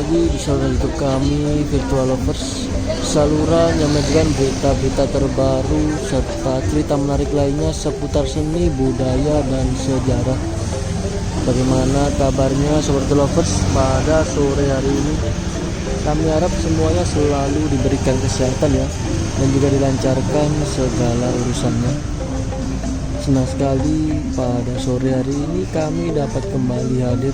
lagi di saluran YouTube kami, Virtual Lovers. Saluran yang menyajikan berita-berita terbaru serta cerita menarik lainnya seputar seni, budaya, dan sejarah. Bagaimana kabarnya Sobat Lovers pada sore hari ini? Kami harap semuanya selalu diberikan kesehatan ya, dan juga dilancarkan segala urusannya. Senang sekali pada sore hari ini kami dapat kembali hadir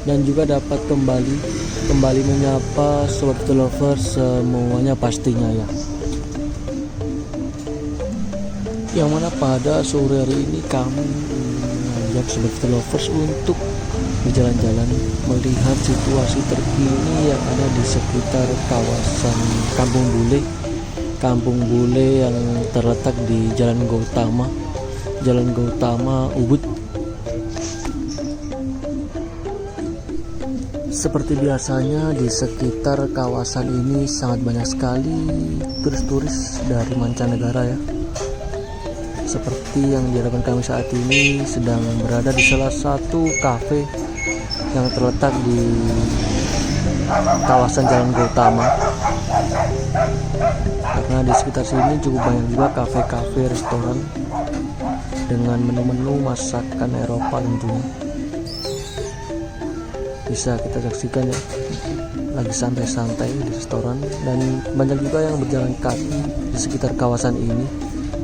dan juga dapat kembali menyapa Sobat Lovers semuanya pastinya ya. Yang mana pada sore hari ini kami mengajak Sobat Lovers untuk berjalan-jalan melihat situasi terkini yang ada di sekitar kawasan Kampung Bule yang terletak di Jalan Gautama Ubud. Seperti biasanya di sekitar kawasan ini sangat banyak sekali turis-turis dari mancanegara ya. Seperti yang di hadapan kami saat ini sedang berada di salah satu kafe yang terletak di kawasan Jalan Gautama. Karena di sekitar sini cukup banyak juga kafe-kafe, restoran dengan menu-menu masakan Eropa tentunya. Bisa kita saksikan ya, lagi santai-santai di restoran, dan banyak juga yang berjalan kaki di sekitar kawasan ini,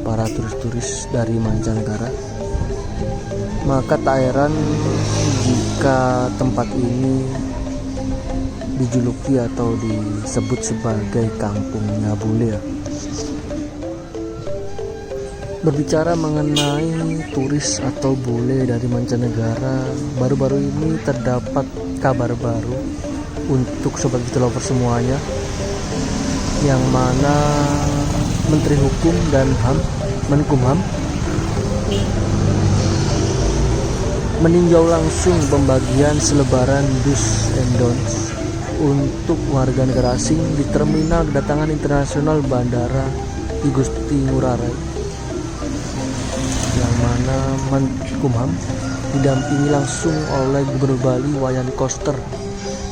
para turis-turis dari mancanegara. Maka tak heran jika tempat ini dijuluki atau disebut sebagai kampungnya bule ya. Berbicara mengenai turis atau bule dari mancanegara, baru-baru ini terdapat kabar baru untuk Sobat Lovers semuanya, yang mana Menteri Hukum dan HAM, Menkumham, meninjau langsung pembagian selebaran do's and don'ts untuk warga negara asing di Terminal Kedatangan Internasional Bandara I Gusti Ngurah Rai, yang mana Menkumham didampingi langsung oleh Gubernur Bali Wayan Koster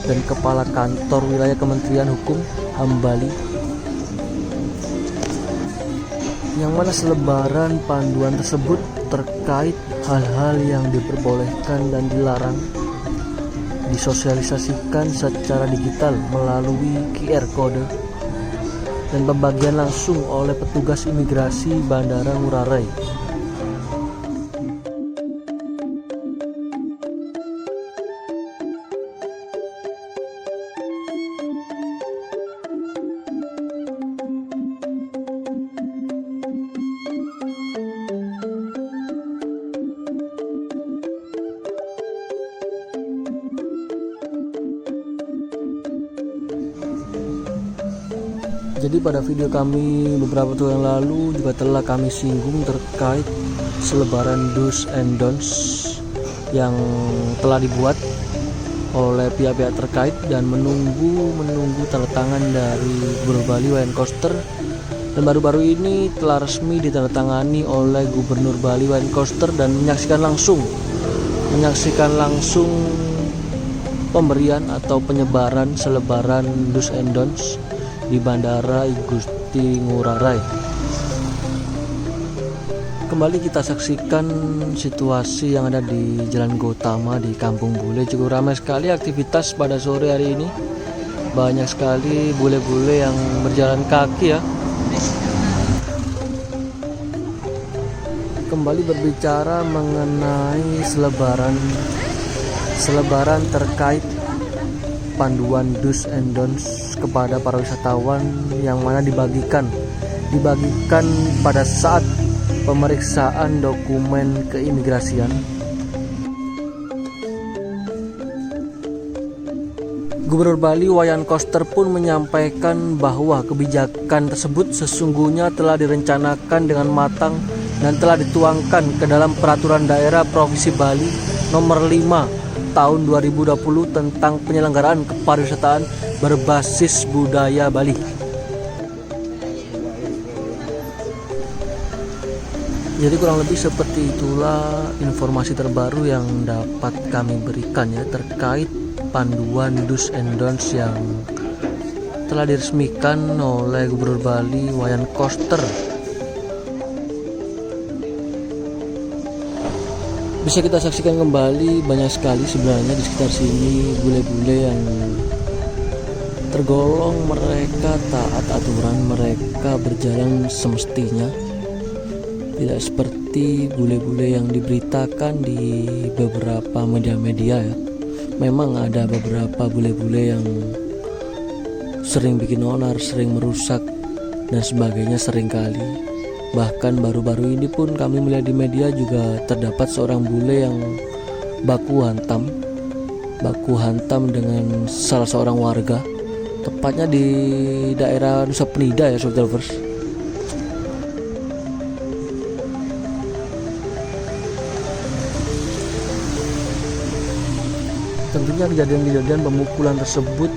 dan Kepala Kantor Wilayah Kementerian Hukum HAM Bali, yang mana selebaran panduan tersebut terkait hal-hal yang diperbolehkan dan dilarang disosialisasikan secara digital melalui QR Code dan pembagian langsung oleh petugas imigrasi Bandara Ngurah Rai. Jadi pada video kami beberapa waktu yang lalu juga telah kami singgung terkait selebaran do's and don'ts yang telah dibuat oleh pihak-pihak terkait dan menunggu tanda tangan dari Gubernur Bali Wayan Koster, dan baru-baru ini telah resmi ditandatangani oleh Gubernur Bali Wayan Koster dan menyaksikan langsung pemberian atau penyebaran selebaran do's and don'ts di Bandara I Gusti Ngurah Rai. Kembali kita saksikan situasi yang ada di Jalan Gautama di Kampung Bule. Cukup ramai sekali aktivitas pada sore hari ini. Banyak sekali bule-bule yang berjalan kaki ya. Kembali berbicara mengenai selebaran terkait panduan do's and don'ts kepada para wisatawan, yang mana dibagikan pada saat pemeriksaan dokumen keimigrasian. Gubernur Bali Wayan Koster pun menyampaikan bahwa kebijakan tersebut sesungguhnya telah direncanakan dengan matang dan telah dituangkan ke dalam Peraturan Daerah Provinsi Bali Nomor 5 Tahun 2020 tentang penyelenggaraan kepariwisataan berbasis budaya Bali. Jadi kurang lebih seperti itulah informasi terbaru yang dapat kami berikan ya terkait panduan do's and don'ts yang telah diresmikan oleh Gubernur Bali Wayan Koster. Bisa kita saksikan kembali banyak sekali sebenarnya di sekitar sini bule-bule yang tergolong mereka taat aturan, mereka berjalan semestinya. Tidak seperti bule-bule yang diberitakan di beberapa media-media ya. Memang ada beberapa bule-bule yang sering bikin onar, sering merusak dan sebagainya seringkali. Bahkan baru-baru ini pun kami melihat di media juga terdapat seorang bule yang baku hantam dengan salah seorang warga, tepatnya di daerah Nusa Penida ya Sobat Lovers. Tentunya kejadian-kejadian pemukulan tersebut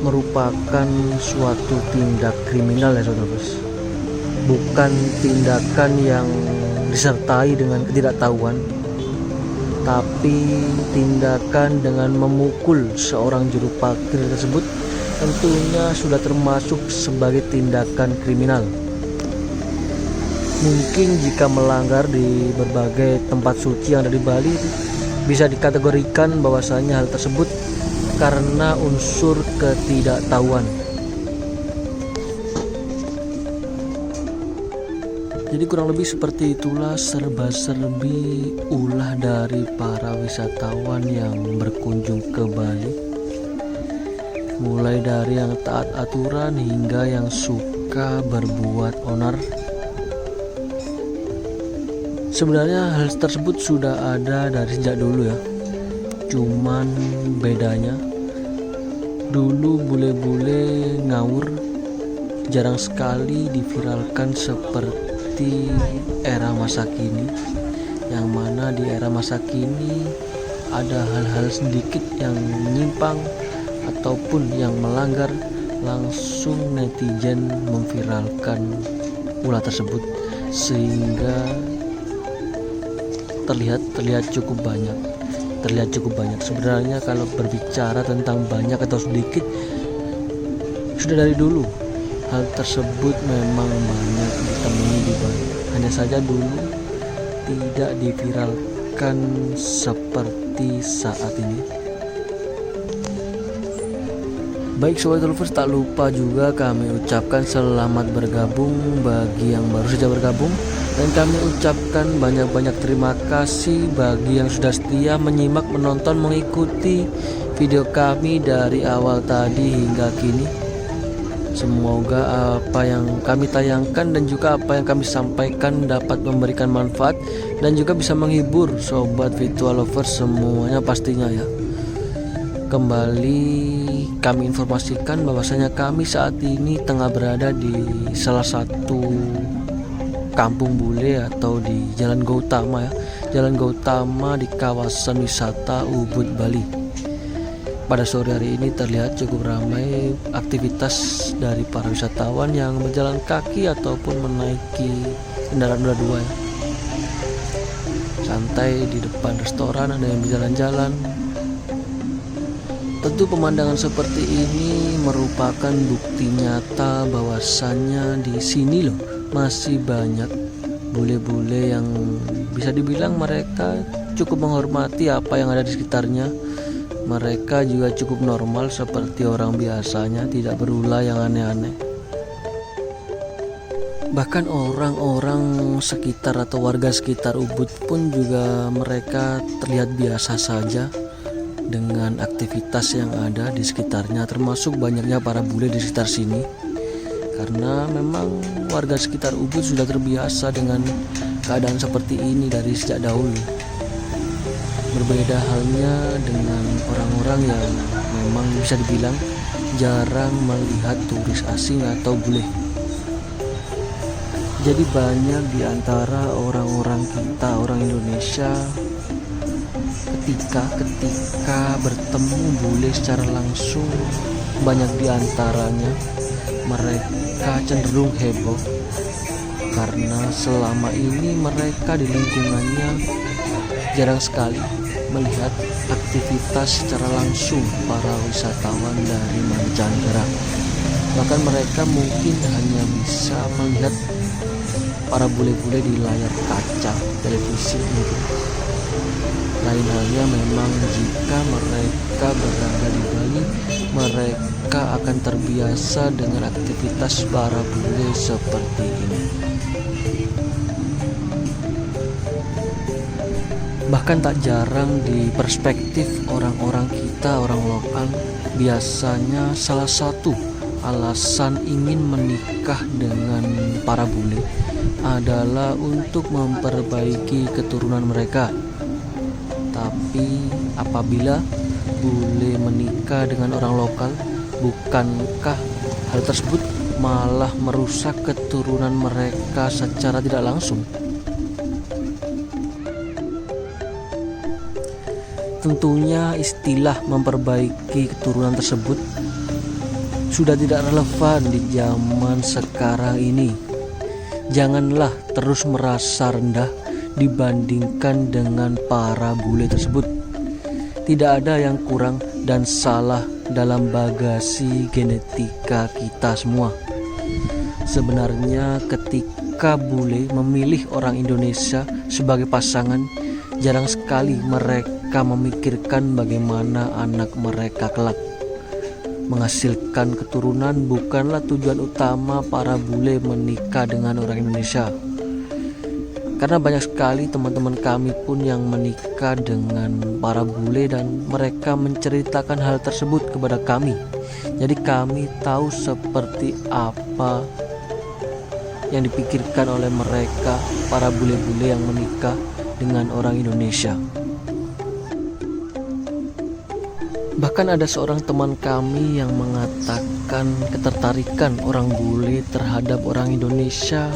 merupakan suatu tindak kriminal ya Sobat Lovers. Bukan tindakan yang disertai dengan ketidaktahuan, tapi tindakan dengan memukul seorang juru parkir tersebut tentunya sudah termasuk sebagai tindakan kriminal. Mungkin jika melanggar di berbagai tempat suci yang ada di Bali, bisa dikategorikan bahwasanya hal tersebut karena unsur ketidaktahuan. Jadi kurang lebih seperti itulah serba-serbi ulah dari para wisatawan yang berkunjung ke Bali. Mulai dari yang taat aturan hingga yang suka berbuat onar. Sebenarnya hal tersebut sudah ada dari sejak dulu ya. Cuman bedanya dulu bule-bule ngawur jarang sekali diviralkan seperti era masa kini, yang mana di era masa kini ada hal-hal sedikit yang menyimpang ataupun yang melanggar, langsung netizen memviralkan ulah tersebut sehingga terlihat cukup banyak. Sebenarnya kalau berbicara tentang banyak atau sedikit, sudah dari dulu hal tersebut memang banyak ditemui di Bali. Hanya saja dulu tidak diviralkan seperti saat ini. Baik Sobat Lovers, tak lupa juga kami ucapkan selamat bergabung bagi yang baru saja bergabung, dan kami ucapkan banyak-banyak terima kasih bagi yang sudah setia menyimak, menonton, mengikuti video kami dari awal tadi hingga kini. Semoga apa yang kami tayangkan dan juga apa yang kami sampaikan dapat memberikan manfaat dan juga bisa menghibur Sobat Virtual Lovers semuanya pastinya ya. Kembali kami informasikan bahwasanya kami saat ini tengah berada di salah satu kampung bule atau di Jalan Gautama ya. Jalan Gautama di kawasan wisata Ubud, Bali. Pada sore hari ini terlihat cukup ramai aktivitas dari para wisatawan yang berjalan kaki ataupun menaiki kendaraan roda dua ya. Santai di depan restoran, ada yang berjalan-jalan. Tentu pemandangan seperti ini merupakan bukti nyata bahwasannya di sini loh masih banyak bule-bule yang bisa dibilang mereka cukup menghormati apa yang ada di sekitarnya. Mereka juga cukup normal seperti orang biasanya, tidak berulah yang aneh-aneh. Bahkan orang-orang sekitar atau warga sekitar Ubud pun juga mereka terlihat biasa saja dengan aktivitas yang ada di sekitarnya, termasuk banyaknya para bule di sekitar sini. Karena memang warga sekitar Ubud sudah terbiasa dengan keadaan seperti ini dari sejak dahulu. Berbeda halnya dengan orang-orang yang memang bisa dibilang jarang melihat turis asing atau bule. Jadi banyak di antara orang-orang kita, orang Indonesia, ketika bertemu bule secara langsung, banyak di antaranya mereka cenderung heboh karena selama ini mereka di lingkungannya jarang sekali melihat aktivitas secara langsung para wisatawan dari mancanegara. Bahkan mereka mungkin hanya bisa melihat para bule-bule di layar kaca televisi mungkin. Lain halnya memang jika mereka berada di Bali, mereka akan terbiasa dengan aktivitas para bule seperti ini. Bahkan tak jarang di perspektif orang-orang kita, orang lokal, biasanya salah satu alasan ingin menikah dengan para bule adalah untuk memperbaiki keturunan mereka. Tapi apabila bule menikah dengan orang lokal, bukankah hal tersebut malah merusak keturunan mereka secara tidak langsung? Tentunya istilah memperbaiki keturunan tersebut sudah tidak relevan di zaman sekarang ini. Janganlah terus merasa rendah dibandingkan dengan para bule tersebut. Tidak ada yang kurang dan salah dalam bagasi genetika kita semua. Sebenarnya ketika bule memilih orang Indonesia sebagai pasangan, jarang sekali mereka memikirkan bagaimana anak mereka kelak. Menghasilkan keturunan bukanlah tujuan utama para bule menikah dengan orang Indonesia. Karena banyak sekali teman-teman kami pun yang menikah dengan para bule dan mereka menceritakan hal tersebut kepada kami. Jadi kami tahu seperti apa yang dipikirkan oleh mereka, para bule-bule yang menikah dengan orang Indonesia. Bahkan ada seorang teman kami yang mengatakan ketertarikan orang bule terhadap orang Indonesia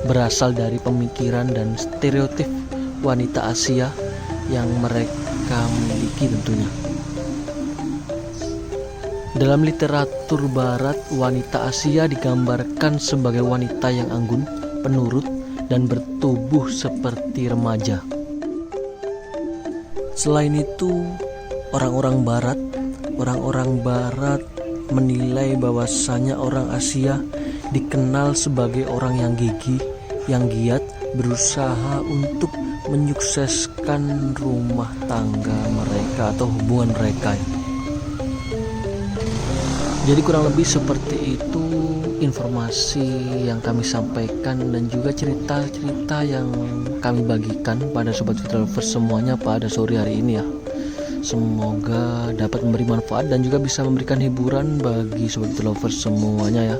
berasal dari pemikiran dan stereotip wanita Asia yang mereka miliki tentunya. Dalam literatur barat, wanita Asia digambarkan sebagai wanita yang anggun, penurut, dan bertubuh seperti remaja. Selain itu, orang-orang barat menilai bahwasanya orang Asia dikenal sebagai orang yang gigih, yang giat, berusaha untuk menyukseskan rumah tangga mereka atau hubungan mereka. Jadi kurang lebih seperti itu informasi yang kami sampaikan dan juga cerita-cerita yang kami bagikan pada Sobat Fit Lovers semuanya pada sore hari ini ya. Semoga dapat memberi manfaat dan juga bisa memberikan hiburan bagi Sobat Fit Lovers semuanya ya.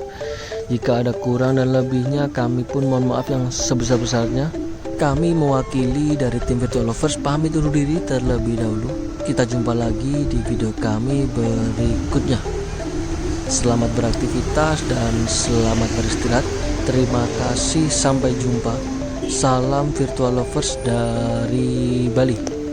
Jika ada kurang dan lebihnya, kami pun mohon maaf yang sebesar-besarnya. Kami mewakili dari tim Virtual Lovers pamit undur diri terlebih dahulu. Kita jumpa lagi di video kami berikutnya. Selamat beraktivitas dan selamat beristirahat. Terima kasih, sampai jumpa. Salam Virtual Lovers dari Bali.